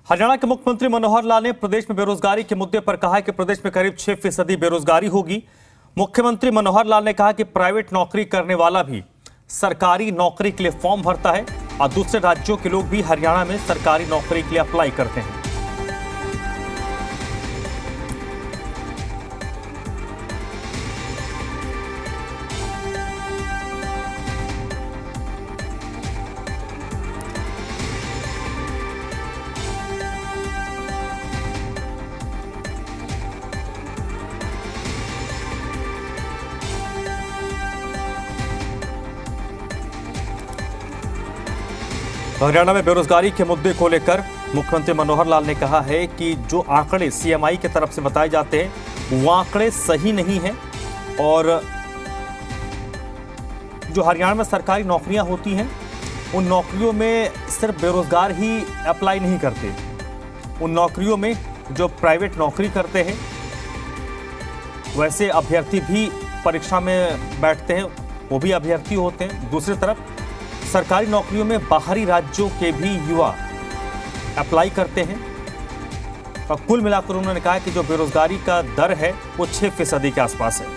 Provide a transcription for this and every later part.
हरियाणा के मुख्यमंत्री मनोहर लाल ने प्रदेश में बेरोजगारी के मुद्दे पर कहा है कि प्रदेश में करीब 6% बेरोजगारी होगी। मुख्यमंत्री मनोहर लाल ने कहा कि प्राइवेट नौकरी करने वाला भी सरकारी नौकरी के लिए फॉर्म भरता है और दूसरे राज्यों के लोग भी हरियाणा में सरकारी नौकरी के लिए अप्लाई करते हैं। हरियाणा में बेरोजगारी के मुद्दे को लेकर मुख्यमंत्री मनोहर लाल ने कहा है कि जो आंकड़े सीएमआई की तरफ से बताए जाते हैं वो आंकड़े सही नहीं हैं और जो हरियाणा में सरकारी नौकरियां होती हैं उन नौकरियों में सिर्फ बेरोजगार ही अप्लाई नहीं करते। उन नौकरियों में जो प्राइवेट नौकरी करते हैं वैसे अभ्यर्थी भी परीक्षा में बैठते हैं, वो भी अभ्यर्थी होते हैं। दूसरी तरफ सरकारी नौकरियों में बाहरी राज्यों के भी युवा अप्लाई करते हैं और कुल मिलाकर उन्होंने कहा कि जो बेरोजगारी का दर है वो 6% के आसपास है।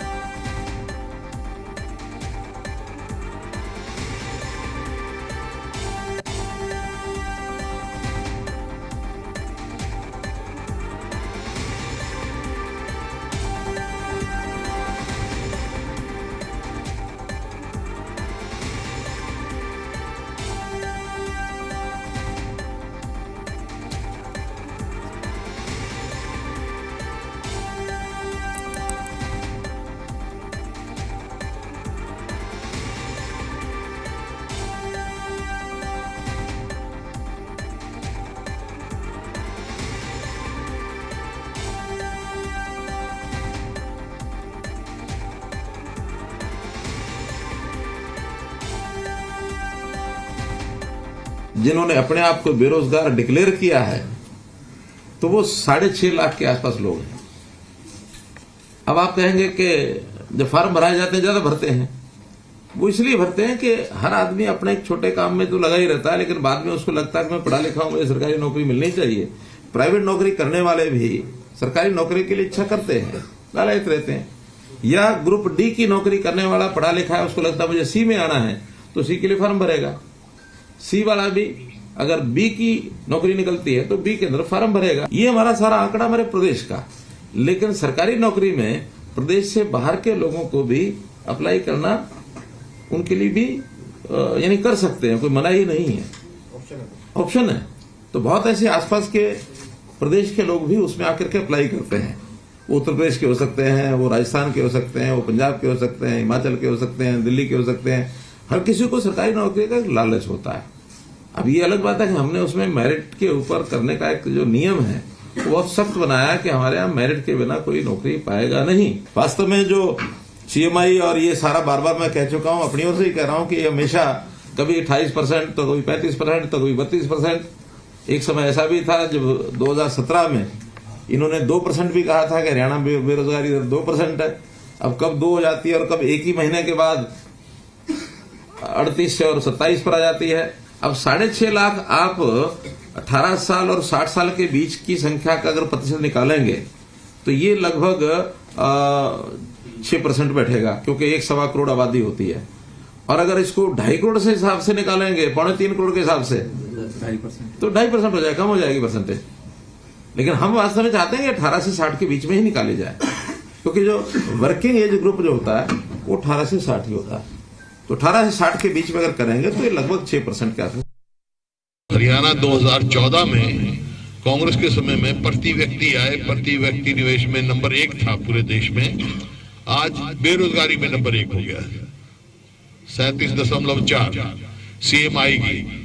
जिन्होंने अपने आप को बेरोजगार डिक्लेयर किया है तो वो 6.5 लाख के आसपास लोग हैं। अब आप कहेंगे कि जब फॉर्म भराए जाते हैं ज्यादा भरते हैं, वो इसलिए भरते हैं कि हर आदमी अपने एक छोटे काम में तो लगा ही रहता है, लेकिन बाद में उसको लगता है कि मैं पढ़ा लिखा हूं, मुझे सरकारी नौकरी मिलनी चाहिए। प्राइवेट नौकरी करने वाले भी सरकारी नौकरी के लिए इच्छा करते हैं, लालयित रहते हैं। या ग्रुप डी की नौकरी करने वाला पढ़ा लिखा है, उसको लगता है मुझे सी में आना है तो सी के लिए फॉर्म भरेगा। सी वाला भी अगर बी की नौकरी निकलती है तो बी के अंदर फॉर्म भरेगा। ये हमारा सारा आंकड़ा हमारे प्रदेश का। लेकिन सरकारी नौकरी में प्रदेश से बाहर के लोगों को भी अप्लाई करना उनके लिए भी यानी कर सकते हैं, कोई मनाही नहीं है, ऑप्शन है। तो बहुत ऐसे आसपास के प्रदेश के लोग भी उसमें आकर के अप्लाई करते हैं। वो उत्तर प्रदेश के हो सकते हैं, वो राजस्थान के हो सकते हैं, वो पंजाब के हो सकते हैं, हिमाचल के हो सकते हैं, दिल्ली के हो सकते हैं। हर किसी को सरकारी नौकरी का एक लालच होता है। अब ये अलग बात है कि हमने उसमें मेरिट के ऊपर करने का एक जो नियम है वो बहुत सख्त बनाया कि हमारे यहाँ मेरिट के बिना कोई नौकरी पाएगा नहीं। वास्तव में जो सीएमआई और ये सारा बार बार मैं कह चुका हूं, अपनी ओर से ही कह रहा हूं कि हमेशा कभी 28% तो कभी 35% तो कभी 32%। एक समय ऐसा भी था जब 2017 में इन्होंने 2% भी कहा था कि हरियाणा में बेरोजगारी दर 2% है। अब कब 2 हो जाती है और कब एक ही महीने के बाद 38 से और 27 पर आ जाती है। अब 6.5 लाख आप 18 साल और 60 साल के बीच की संख्या का अगर प्रतिशत निकालेंगे तो ये लगभग 6% बैठेगा, क्योंकि 1.25 करोड़ आबादी होती है। और अगर इसको 2.5 करोड़ से हिसाब से निकालेंगे, 2.25 करोड़ के हिसाब से, तो 2.5% हो जाएगा, कम हो जाएगी परसेंटेज। लेकिन हम वास्तव में चाहते हैं कि 18 से 60 के बीच में ही निकाली जाए, क्योंकि जो वर्किंग एज ग्रुप जो होता है वो 18 से 60 ही होता है। तो 18 से 60 के बीच में अगर करेंगे तो ये लगभग 6% के आसपास। हरियाणा 2014 में कांग्रेस के समय में प्रति व्यक्ति आय, प्रति व्यक्ति निवेश में नंबर 1 था पूरे देश में। आज बेरोजगारी में नंबर 1 हो गया है, 37.4 सीएमआई की